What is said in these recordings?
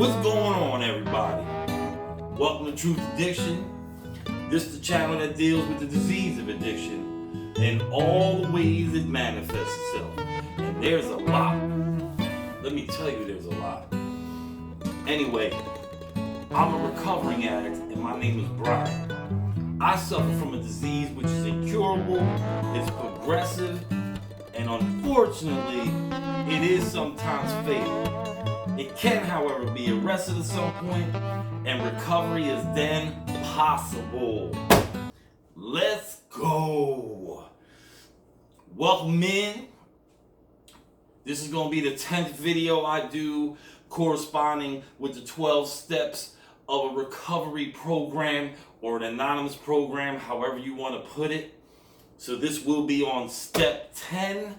What's going on, everybody? Welcome to Truth Addiction. This is the channel that deals with the disease of addiction and all the ways it manifests itself. And there's a lot. Let me tell you, there's a lot. Anyway, I'm a recovering addict and my name is Brian. I suffer from a disease which is incurable, it's progressive, and unfortunately, it is sometimes fatal. It can, however, be arrested at some point, and recovery is then possible. Let's go. Welcome in. This is going to be the 10th video I do corresponding with the 12 steps of a recovery program or an anonymous program, however you want to put it. So this will be on step 10.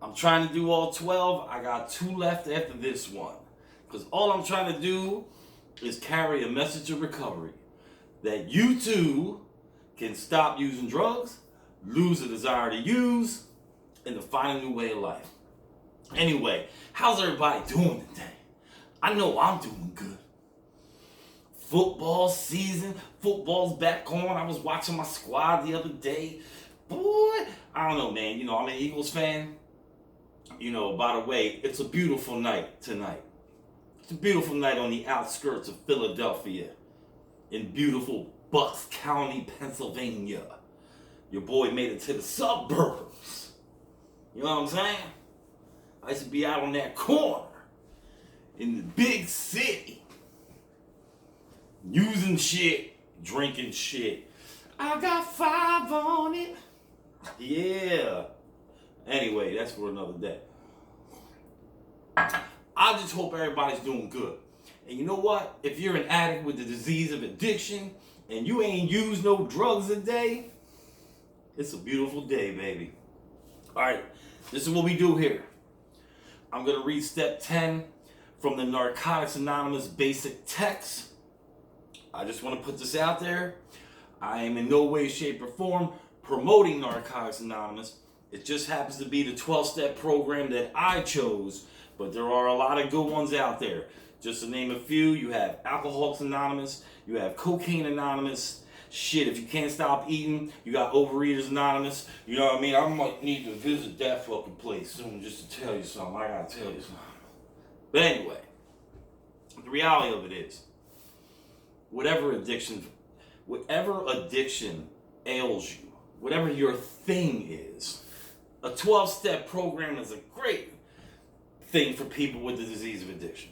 I'm trying to do all 12. I got 2 left after this one. Because all I'm trying to do is carry a message of recovery. That you too can stop using drugs, lose the desire to use, and to find a new way of life. Anyway, how's everybody doing today? I know I'm doing good. Football season, football's back on. I was watching my squad the other day. Boy, I don't know, man. You know, I'm an Eagles fan. You know, by the way, it's a beautiful night tonight. It's a beautiful night on the outskirts of Philadelphia in beautiful Bucks County, Pennsylvania. Your boy made it to the suburbs. You know what I'm saying? I used to be out on that corner in the big city. Using shit, drinking shit. I got 5 on it. Yeah. Anyway, that's for another day. I just hope everybody's doing good. And you know what? If you're an addict with the disease of addiction and you ain't used no drugs a day, it's a beautiful day, baby. All right, this is what we do here. I'm going to read step 10 from the Narcotics Anonymous basic text. I just want to put this out there. I am in no way, shape, or form promoting Narcotics Anonymous. It just happens to be the 12-step program that I chose, but there are a lot of good ones out there. Just to name a few, you have Alcoholics Anonymous, you have Cocaine Anonymous. Shit, if you can't stop eating, you got Overeaters Anonymous. You know what I mean? I might need to visit that fucking place soon just to tell you something. I gotta tell you something. But anyway, the reality of it is, whatever addiction ails you, whatever your thing is, a 12-step program is a great thing for people with the disease of addiction.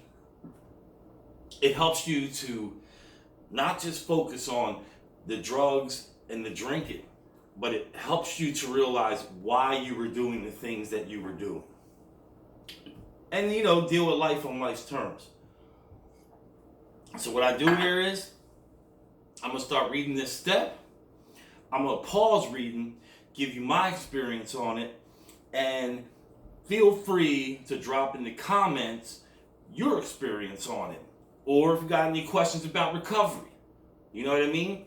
It helps you to not just focus on the drugs and the drinking, but it helps you to realize why you were doing the things that you were doing. And, you know, deal with life on life's terms. So what I do here is, I'm going to start reading this step. I'm going to pause reading, give you my experience on it, and feel free to drop in the comments your experience on it. Or if you got any questions about recovery. You know what I mean?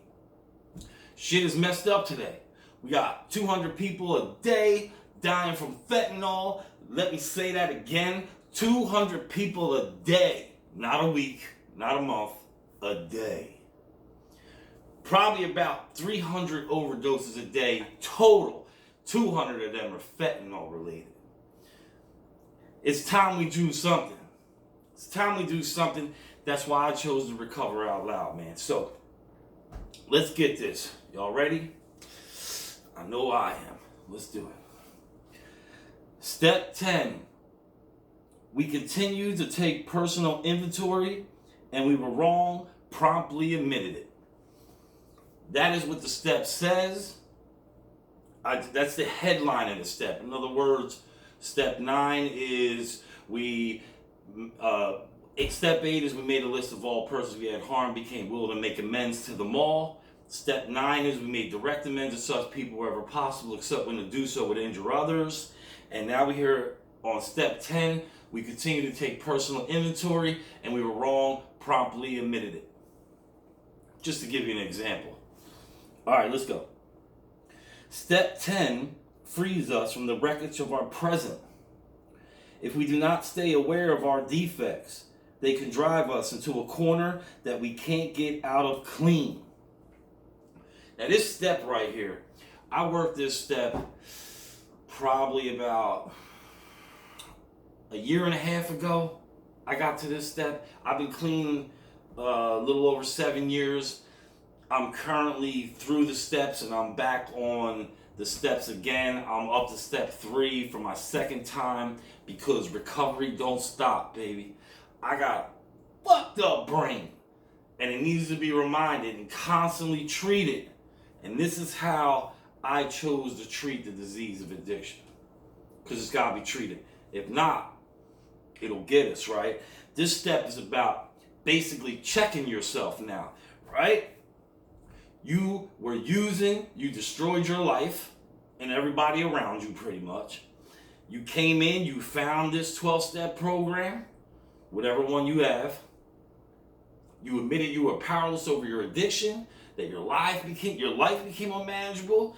Shit is messed up today. We got 200 people a day dying from fentanyl. Let me say that again. 200 people a day. Not a week, not a month, a day. Probably about 300 overdoses a day total. 200 of them are fentanyl related. It's time we do something. It's time we do something. That's why I chose to recover out loud, man. So, let's get this. Y'all ready? I know I am. Let's do it. Step 10. We continue to take personal inventory, and we were wrong, promptly admitted it. That is what the step says. That's the headline of the step. In other words, step 9 is step 8 is we made a list of all persons we had harmed, became willing to make amends to them all. Step 9 is we made direct amends to such people wherever possible, except when to do so would injure others. And now we're here on step 10. We continue to take personal inventory, and we were wrong, promptly admitted it. Just to give you an example. All right, let's go. Step 10 frees us from the wreckage of our present. If we do not stay aware of our defects, they can drive us into a corner that we can't get out of clean. Now this step right here, I worked this step probably about a year and a half ago. I got to this step. I've been clean a little over 7 years. I'm currently through the steps and I'm back on the steps again. I'm up to step 3 for my second time because recovery don't stop, baby. I got fucked up brain and it needs to be reminded and constantly treated. And this is how I chose to treat the disease of addiction. Because it's got to be treated. If not, it'll get us, right? This step is about basically checking yourself now, right? You were using, you destroyed your life and everybody around you pretty much. You came in, you found this 12-step program, whatever one you have. You admitted you were powerless over your addiction, that your life became unmanageable.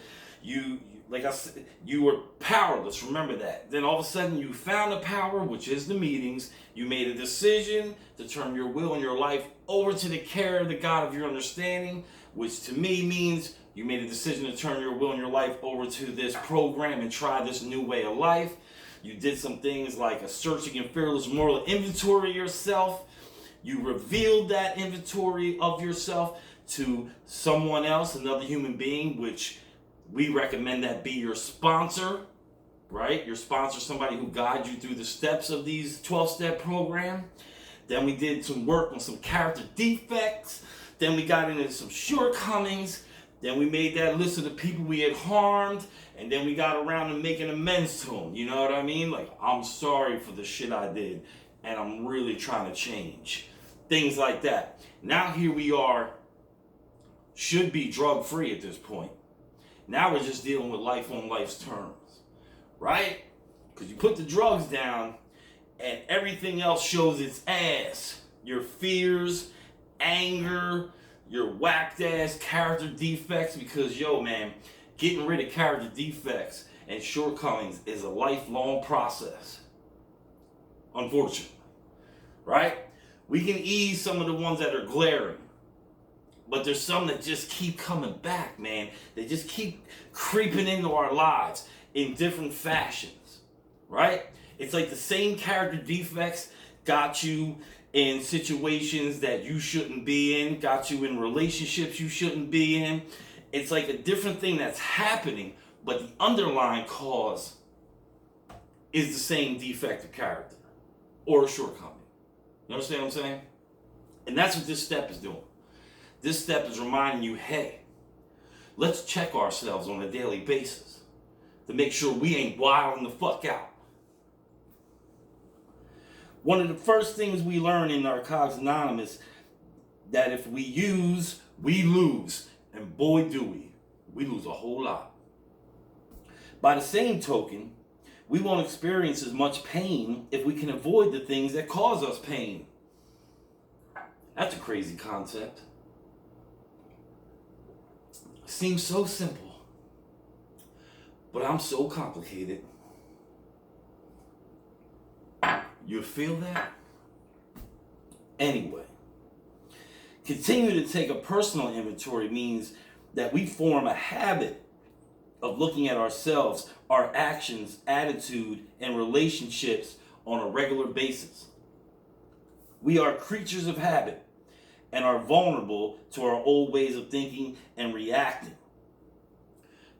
Like I said, you were powerless, remember that. Then all of a sudden you found the power, which is the meetings. You made a decision to turn your will and your life over to the care of the God of your understanding, which to me means you made a decision to turn your will and your life over to this program and try this new way of life. You did some things like a searching and fearless moral inventory of yourself. You revealed that inventory of yourself to someone else, another human being, which we recommend that be your sponsor, right? Your sponsor, somebody who guides you through the steps of these 12-step program. Then we did some work on some character defects. Then we got into some shortcomings. Then we made that list of the people we had harmed. And then we got around to making amends to them. You know what I mean? Like, I'm sorry for the shit I did. And I'm really trying to change. Things like that. Now here we are. Should be drug-free at this point. Now we're just dealing with life on life's terms, right? Because you put the drugs down and everything else shows its ass. Your fears, anger, your whacked ass character defects. Because, yo, man, getting rid of character defects and shortcomings is a lifelong process. Unfortunately, right? We can ease some of the ones that are glaring. But there's some that just keep coming back, man. They just keep creeping into our lives in different fashions, right? It's like the same character defects got you in situations that you shouldn't be in, got you in relationships you shouldn't be in. It's like a different thing that's happening, but the underlying cause is the same defect of character or a shortcoming. You understand what I'm saying? And that's what this step is doing. This step is reminding you, hey, let's check ourselves on a daily basis to make sure we ain't wilding the fuck out. One of the first things we learn in Narcotics Anonymous, that if we use, we lose. And boy do we lose a whole lot. By the same token, we won't experience as much pain if we can avoid the things that cause us pain. That's a crazy concept. Seems so simple, but I'm so complicated. You feel that? Anyway, continue to take a personal inventory means that we form a habit of looking at ourselves, our actions, attitude, and relationships on a regular basis. We are creatures of habit and are vulnerable to our old ways of thinking and reacting.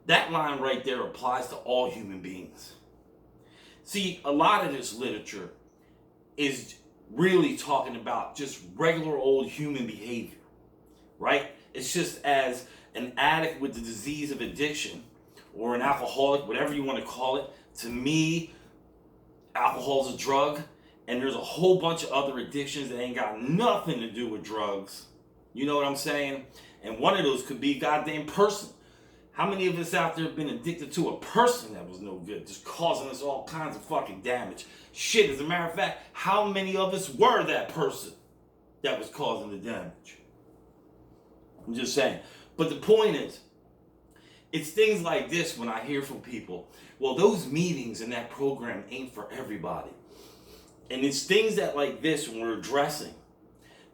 That line right there applies to all human beings. See, a lot of this literature is really talking about just regular old human behavior, right? It's just as an addict with the disease of addiction or an alcoholic, whatever you want to call it, to me, alcohol is a drug. And there's a whole bunch of other addictions that ain't got nothing to do with drugs. You know what I'm saying? And one of those could be goddamn person. How many of us out there have been addicted to a person that was no good, just causing us all kinds of fucking damage? Shit, as a matter of fact, how many of us were that person that was causing the damage? I'm just saying. But the point is, it's things like this when I hear from people, well, those meetings in that program ain't for everybody. And it's things that like this when we're addressing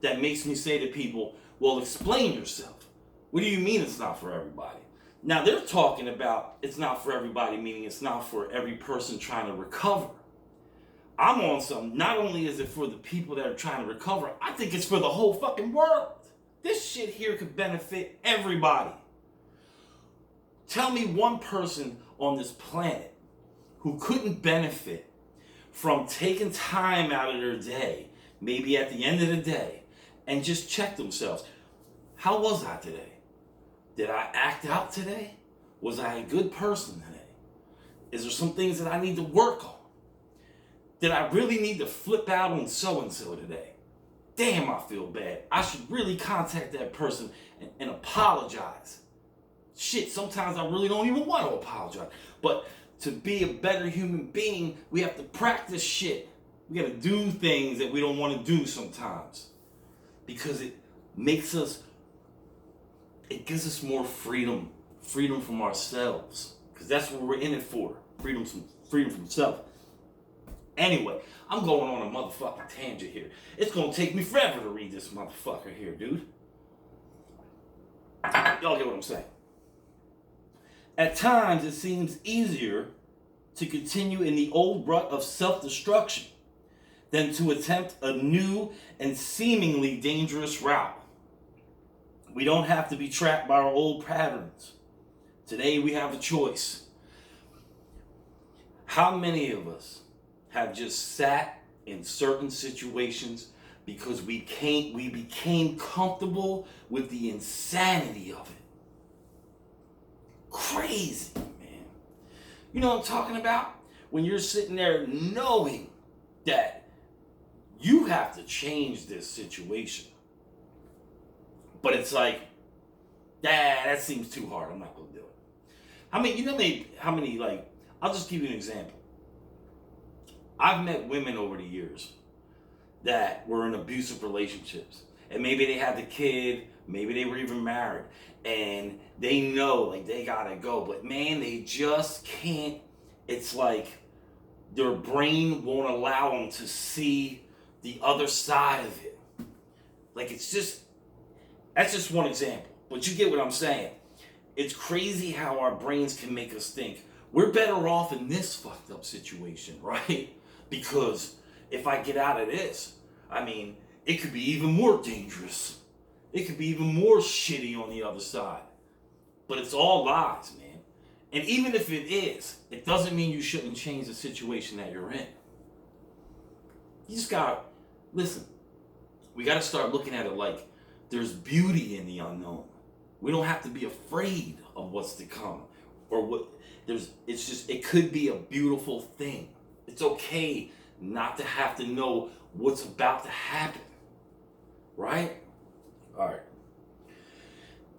that makes me say to people, well, explain yourself. What do you mean it's not for everybody? Now they're talking about it's not for everybody, meaning it's not for every person trying to recover. I'm on some, not only is it for the people that are trying to recover, I think it's for the whole fucking world. This shit here could benefit everybody. Tell me one person on this planet who couldn't benefit from taking time out of their day, maybe at the end of the day, and just check themselves. How was I today? Did I act out today? Was I a good person today? Is there some things that I need to work on? Did I really need to flip out on so-and-so today? Damn, I feel bad. I should really contact that person and apologize. Shit, sometimes I really don't even want to apologize. But to be a better human being, we have to practice shit. We got to do things that we don't want to do sometimes. Because it makes us, it gives us more freedom. Freedom from ourselves. Because that's what we're in it for. Freedom from self. Anyway, I'm going on a motherfucking tangent here. It's going to take me forever to read this motherfucker here, dude. Y'all get what I'm saying? At times, it seems easier to continue in the old rut of self-destruction than to attempt a new and seemingly dangerous route. We don't have to be trapped by our old patterns. Today, we have a choice. How many of us have just sat in certain situations because we became comfortable with the insanity of it? Crazy, man. You know what I'm talking about? When you're sitting there knowing that you have to change this situation. But it's like, that seems too hard. I'm not going to do it. How many, like, I'll just give you an example. I've met women over the years that were in abusive relationships. And maybe they had the kid, maybe they were even married. And they know, like, they gotta go. But man, they just can't. It's like their brain won't allow them to see the other side of it. Like, it's just, that's just one example. But you get what I'm saying. It's crazy how our brains can make us think we're better off in this fucked up situation, right? Because if I get out of this, I mean, it could be even more dangerous. It could be even more shitty on the other side. But it's all lies, man. And even if it is, it doesn't mean you shouldn't change the situation that you're in. You just gotta, listen, we gotta start looking at it like there's beauty in the unknown. We don't have to be afraid of what's to come. Or what, it's just, it could be a beautiful thing. It's okay not to have to know what's about to happen. Right? All right.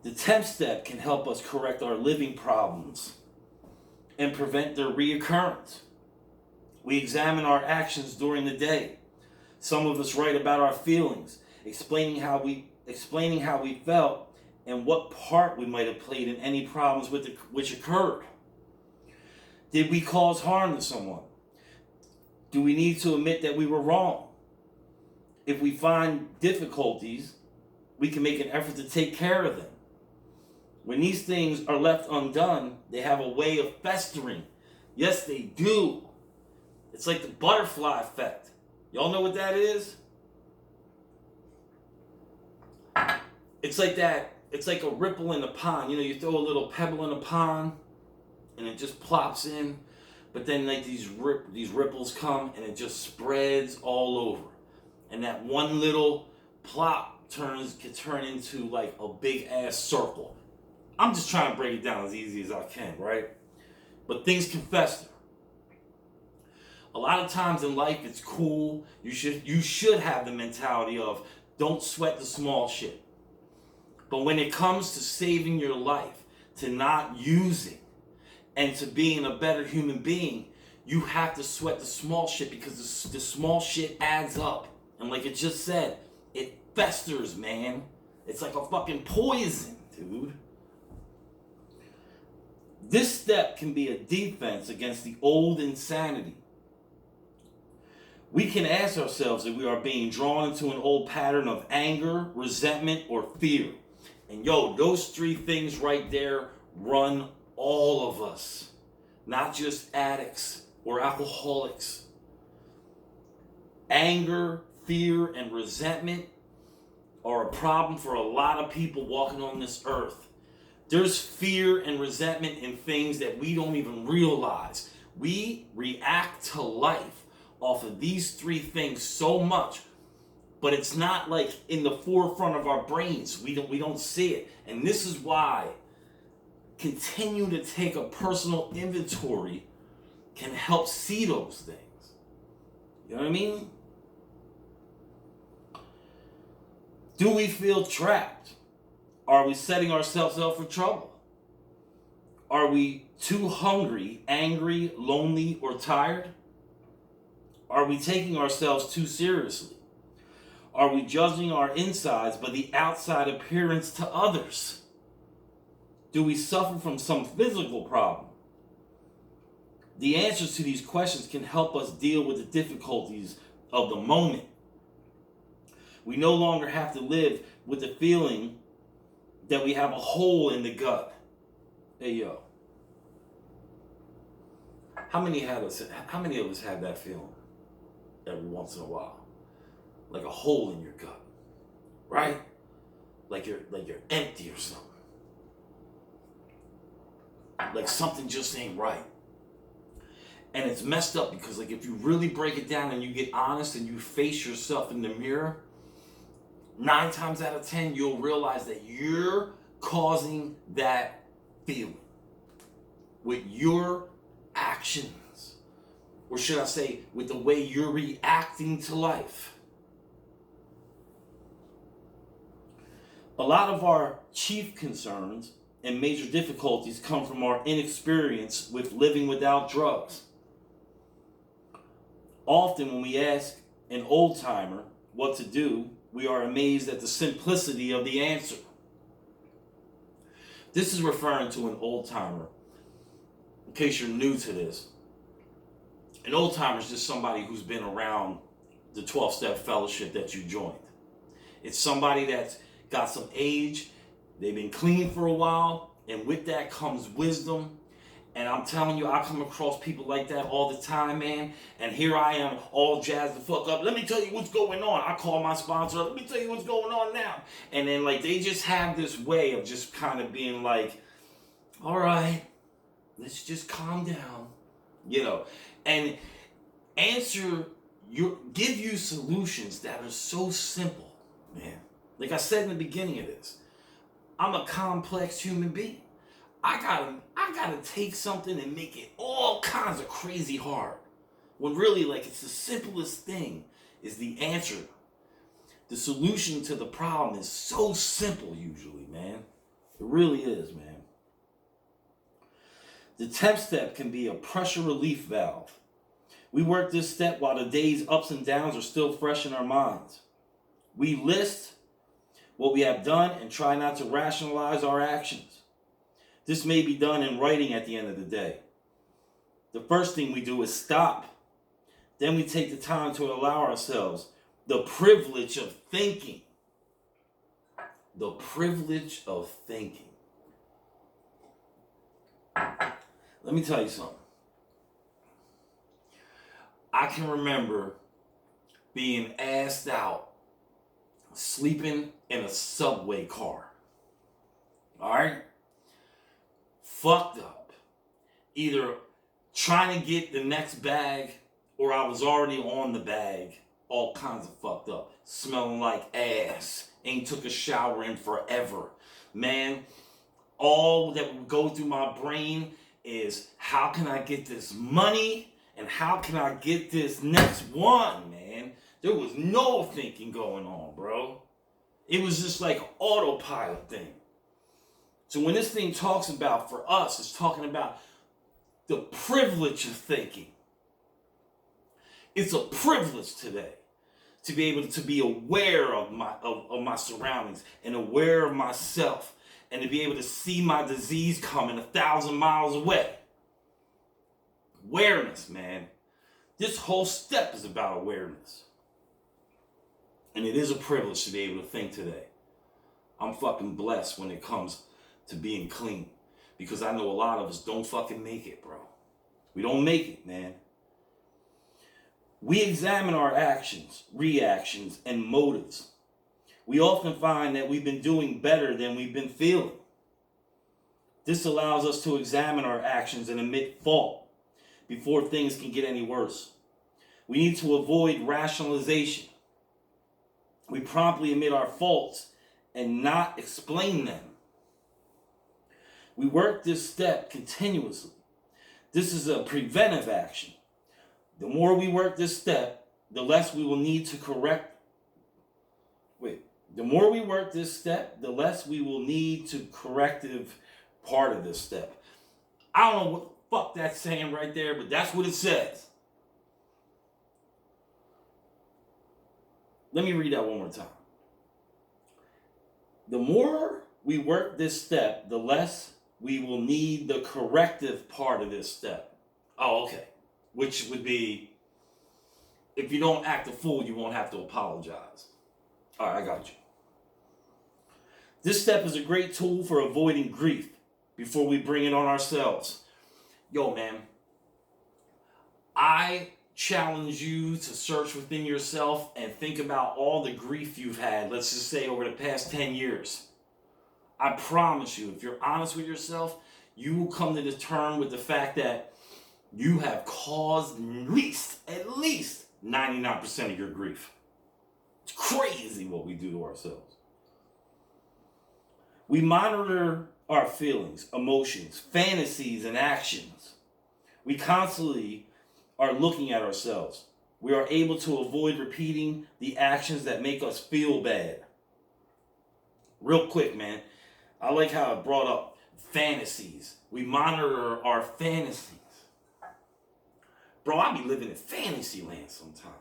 The 10th step can help us correct our living problems and prevent their reoccurrence. We examine our actions during the day. Some of us write about our feelings, explaining how we felt and what part we might have played in any problems which occurred. Did we cause harm to someone? Do we need to admit that we were wrong? If we find difficulties, we can make an effort to take care of them. When these things are left undone, they have a way of festering. Yes, they do. It's like the butterfly effect. Y'all know what that is? It's like that. It's like a ripple in the pond. You know, you throw a little pebble in a pond and it just plops in. But then like these ripples come and it just spreads all over. And that one little plop can turn into like a big ass circle. I'm just trying to break it down as easy as I can, right? But things can fester. A lot of times in life it's cool. You should have the mentality of don't sweat the small shit. But when it comes to saving your life, to not using, and to being a better human being, you have to sweat the small shit because the small shit adds up. And like it just said, it festers, man. It's like a fucking poison, dude. This step can be a defense against the old insanity. We can ask ourselves if we are being drawn into an old pattern of anger, resentment, or fear. And those three things right there run all of us, not just addicts or alcoholics. Anger, fear, and resentment are a problem for a lot of people walking on this earth. There's fear and resentment in things that we don't even realize. We react to life off of these three things so much, but it's not like in the forefront of our brains. We don't see it. And this is why continue to take a personal inventory can help see those things. You know what I mean? Do we feel trapped? Are we setting ourselves up for trouble? Are we too hungry, angry, lonely, or tired? Are we taking ourselves too seriously? Are we judging our insides by the outside appearance to others? Do we suffer from some physical problem? The answers to these questions can help us deal with the difficulties of the moment. We no longer have to live with the feeling that we have a hole in the gut. Hey, yo. How many of us have that feeling every once in a while? Like a hole in your gut, right? Like you're empty or something. Like something just ain't right. And it's messed up because like if you really break it down and you get honest and you face yourself in the mirror, 9 times out of 10, you'll realize that you're causing that feeling with your actions. Or should I say, with the way you're reacting to life. A lot of our chief concerns and major difficulties come from our inexperience with living without drugs. Often when we ask an old timer what to do, we are amazed at the simplicity of the answer. This is referring to an old timer. In case you're new to this, an old timer is just somebody who's been around the 12-step fellowship that you joined. It's somebody that's got some age, they've been clean for a while, and with that comes wisdom. And I'm telling you, I come across people like that all the time, man. And here I am, all jazzed the fuck up. Let me tell you what's going on. I call my sponsor, let me tell you what's going on now. And then like they just have this way of just kind of being like, all right, let's just calm down, and give you solutions that are so simple, man. Like I said in the beginning of this, I'm a complex human being. I gotta take something and make it all kinds of crazy hard. When really, like, it's the simplest thing is the answer. The solution to the problem is so simple usually, man. It really is, man. The 10th step can be a pressure relief valve. We work this step while the day's ups and downs are still fresh in our minds. We list what we have done and try not to rationalize our actions. This may be done in writing at the end of the day. The first thing we do is stop. Then we take the time to allow ourselves the privilege of thinking. The privilege of thinking. Let me tell you something. I can remember being assed out, sleeping in a subway car. All right? Fucked up. Either trying to get the next bag or I was already on the bag. All kinds of fucked up. Smelling like ass. Ain't took a shower in forever. Man, all that would go through my brain is how can I get this money and how can I get this next one, man? There was no thinking going on, bro. It was just like an autopilot thing. So when this thing talks about, for us, it's talking about the privilege of thinking. It's a privilege today to be able to be aware of my surroundings and aware of myself and to be able to see my disease coming 1,000 miles away. Awareness, man. This whole step is about awareness. And it is a privilege to be able to think today. I'm fucking blessed when it comes to being clean. Because I know a lot of us don't fucking make it, bro. We don't make it, man. We examine our actions, reactions, and motives. We often find that we've been doing better than we've been feeling. This allows us to examine our actions and admit fault before things can get any worse. We need to avoid rationalization. We promptly admit our faults and not explain them. We work this step continuously. This is a preventive action. The more we work this step, the less we will need to correct. The more we work this step, the less we will need to corrective part of this step. I don't know what the fuck that's saying right there, but that's what it says. Let me read that one more time. The more we work this step, the less we will need the corrective part of this step. Oh, okay. Which would be, if you don't act a fool, you won't have to apologize. All right, I got you. This step is a great tool for avoiding grief before we bring it on ourselves. Yo, man, I challenge you to search within yourself and think about all the grief you've had, let's just say over the past 10 years. I promise you, if you're honest with yourself, you will come to terms with the fact that you have caused at least 99% of your grief. It's crazy what we do to ourselves. We monitor our feelings, emotions, fantasies, and actions. We constantly are looking at ourselves. We are able to avoid repeating the actions that make us feel bad. Real quick, man, I like how it brought up fantasies. We monitor our fantasies. Bro, I be living in fantasy land sometimes.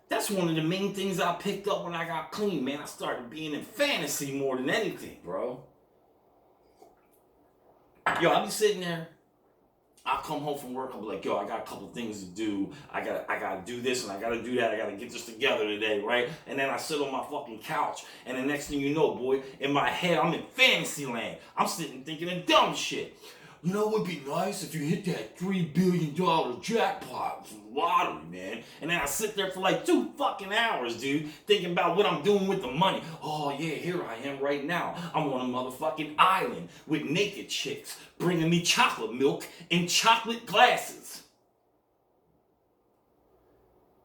That's one of the main things I picked up when I got clean, man. I started being in fantasy more than anything, bro. Yo, I be sitting there. I'll come home from work. I'll be like, yo, I got a couple things to do. I gotta do this and I gotta do that. I gotta get this together today, right? And then I sit on my fucking couch. And the next thing you know, boy, in my head, I'm in fantasy land. I'm sitting thinking of dumb shit. You know, it would be nice if you hit that $3 billion jackpot lottery, man. And then I sit there for like 2 fucking hours, dude, thinking about what I'm doing with the money. Oh, yeah, here I am right now. I'm on a motherfucking island with naked chicks bringing me chocolate milk in chocolate glasses.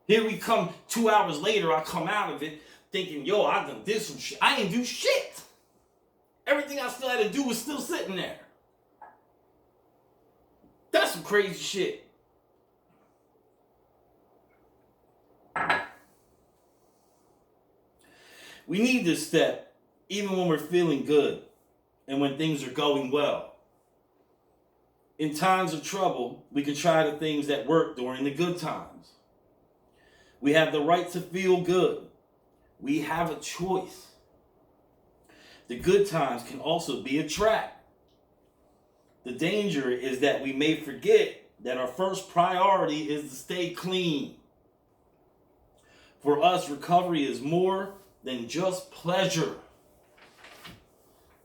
Here we come 2 hours later, I come out of it thinking, yo, I done did some shit. I ain't do shit. Everything I still had to do was still sitting there. That's some crazy shit. We need this step even when we're feeling good and when things are going well. In times of trouble, we can try the things that work during the good times. We have the right to feel good. We have a choice. The good times can also be a trap. The danger is that we may forget that our first priority is to stay clean. For us, recovery is more than just pleasure.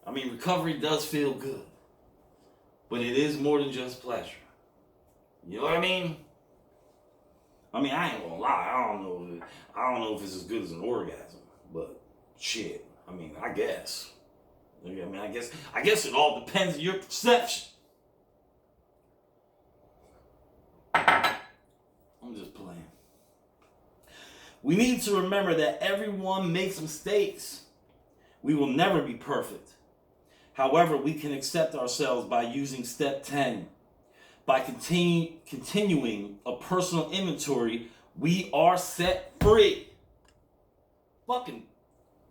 I mean, recovery does feel good, but it is more than just pleasure. You know what I mean? I mean, I ain't gonna lie. I don't know if it's as good as an orgasm, but shit. I mean, I guess. I guess it all depends on your perception. I'm just playing. We need to remember that everyone makes mistakes. We will never be perfect. However, we can accept ourselves by using step 10. By continuing a personal inventory, we are set free. Fucking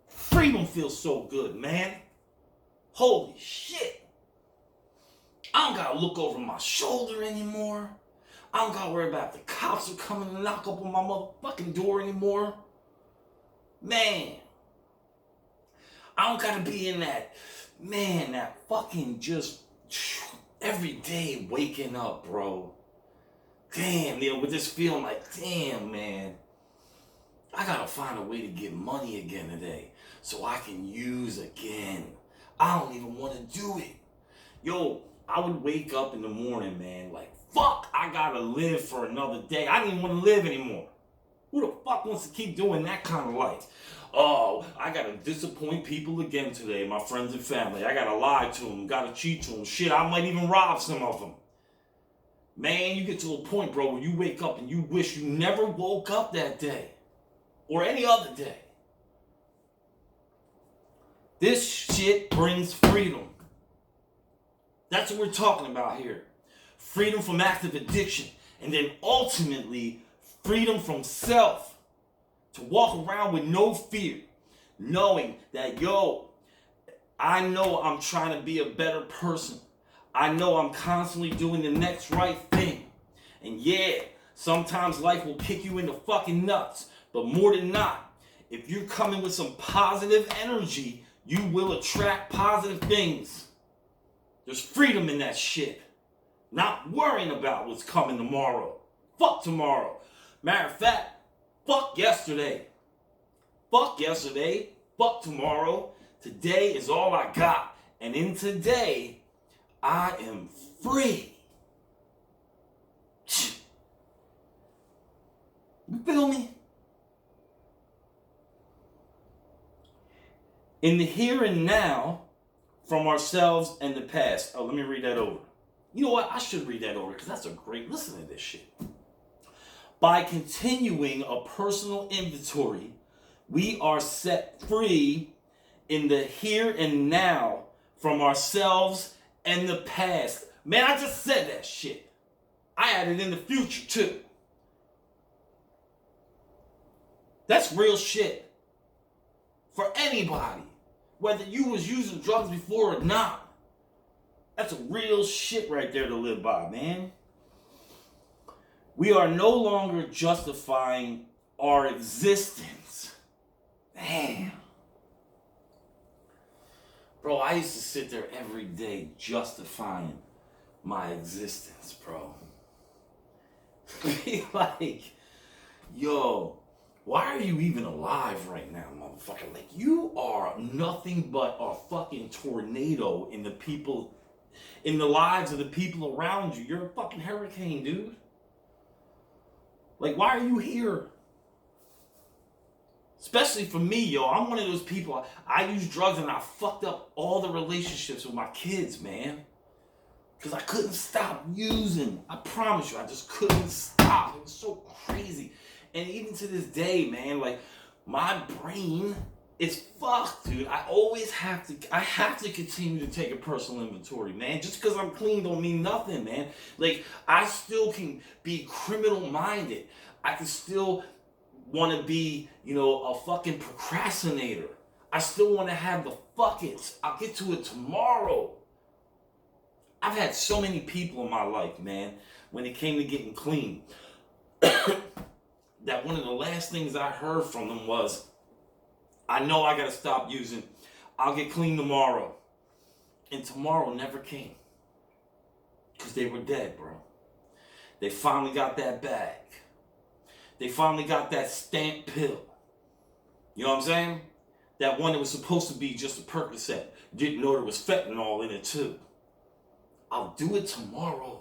freedom feels so good, man. Holy shit. I don't gotta look over my shoulder anymore. I don't gotta worry about if the cops are coming to knock up on my motherfucking door anymore. Man. I don't gotta be in that fucking just every day waking up, bro. damn, with this feeling like, damn, man, I gotta find a way to get money again today so I can use again. I don't even want to do it. Yo, I would wake up in the morning, man, like, fuck, I gotta live for another day. I didn't even want to live anymore. Who the fuck wants to keep doing that kind of life? Oh, I gotta disappoint people again today, my friends and family. I gotta lie to them, gotta cheat to them. Shit, I might even rob some of them. Man, you get to a point, bro, where you wake up and you wish you never woke up that day. Or any other day. This shit brings freedom. That's what we're talking about here. Freedom from active addiction. And then ultimately, freedom from self. To walk around with no fear. Knowing that, yo, I know I'm trying to be a better person. I know I'm constantly doing the next right thing. And yeah, sometimes life will kick you in the fucking nuts. But more than not, if you're coming with some positive energy, you will attract positive things. There's freedom in that shit. Not worrying about what's coming tomorrow. Fuck tomorrow. Matter of fact, fuck yesterday. Fuck yesterday. Fuck tomorrow. Today is all I got. And in today, I am free. You feel me? In the here and now, from ourselves and the past. Oh, let me read that over. You know what? I should read that over because that's a great listen to this shit. By continuing a personal inventory, we are set free in the here and now from ourselves and the past. Man, I just said that shit. I added in the future too. That's real shit. For anybody. Whether you was using drugs before or not. That's a real shit right there to live by, man. We are no longer justifying our existence. Damn. Bro, I used to sit there every day justifying my existence, bro. Be like, yo, why are you even alive right now, motherfucker? Like, you are nothing but a fucking tornado in the lives of the people around you. You're a fucking hurricane, dude. Like, why are you here? Especially for me, yo. I'm one of those people, I use drugs and I fucked up all the relationships with my kids, man. Because I couldn't stop using. I promise you, I just couldn't stop. It was so crazy. And even to this day, man, like, my brain is fucked, dude. I have to continue to take a personal inventory, man. Just because I'm clean don't mean nothing, man. Like, I still can be criminal-minded. I can still want to be, a fucking procrastinator. I still want to have the fuck it. I'll get to it tomorrow. I've had so many people in my life, man, when it came to getting clean, that one of the last things I heard from them was, I know I gotta stop using. I'll get clean tomorrow. And tomorrow never came. Because they were dead, bro. They finally got that bag. They finally got that stamped pill. You know what I'm saying? That one that was supposed to be just a Percocet. Didn't know there was fentanyl in it too. I'll do it tomorrow.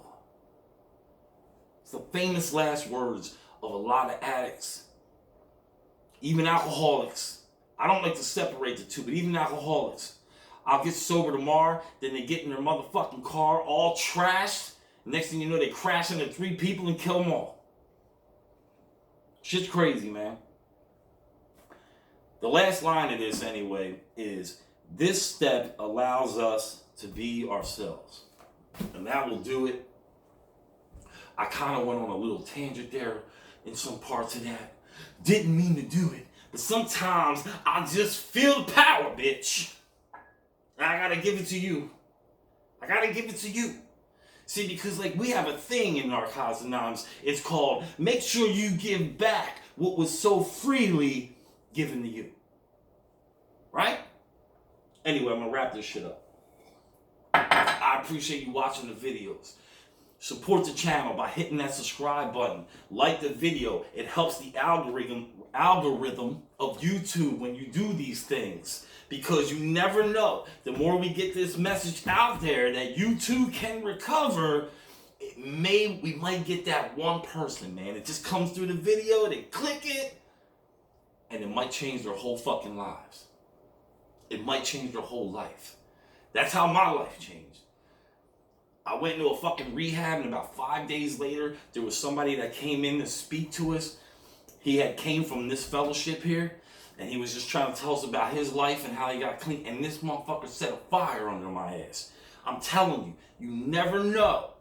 It's the famous last words of a lot of addicts. Even alcoholics. I don't like to separate the two, but even alcoholics. I'll get sober tomorrow, then they get in their motherfucking car all trashed. Next thing you know, they crash into 3 people and kill them all. Shit's crazy, man. The last line of this, anyway, is this step allows us to be ourselves. And that will do it. I kind of went on a little tangent there in some parts of that. Didn't mean to do it. But sometimes I just feel the power, bitch. And I gotta give it to you. I gotta give it to you. See, because we have a thing in Narcotics Anonymous. It's called, make sure you give back what was so freely given to you. Right? Anyway, I'm gonna wrap this shit up. I appreciate you watching the videos. Support the channel by hitting that subscribe button. Like the video. It helps the algorithm of YouTube when you do these things. Because you never know. The more we get this message out there that you too can recover, we might get that one person, man. It just comes through the video, they click it, and it might change their whole fucking lives. It might change their whole life. That's how my life changed. I went into a fucking rehab, and about 5 days later, there was somebody that came in to speak to us. He had came from this fellowship here, and he was just trying to tell us about his life and how he got clean. And this motherfucker set a fire under my ass. I'm telling you, you never know.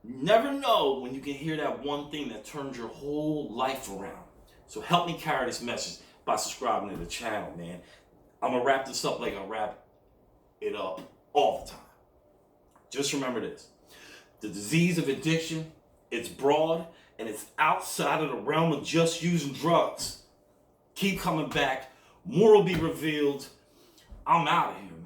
You never know when you can hear that one thing that turns your whole life around. So help me carry this message by subscribing to the channel, man. I'm going to wrap this up like I wrap it up all the time. Just remember this. The disease of addiction, it's broad, and it's outside of the realm of just using drugs. Keep coming back. More will be revealed. I'm out of here, man.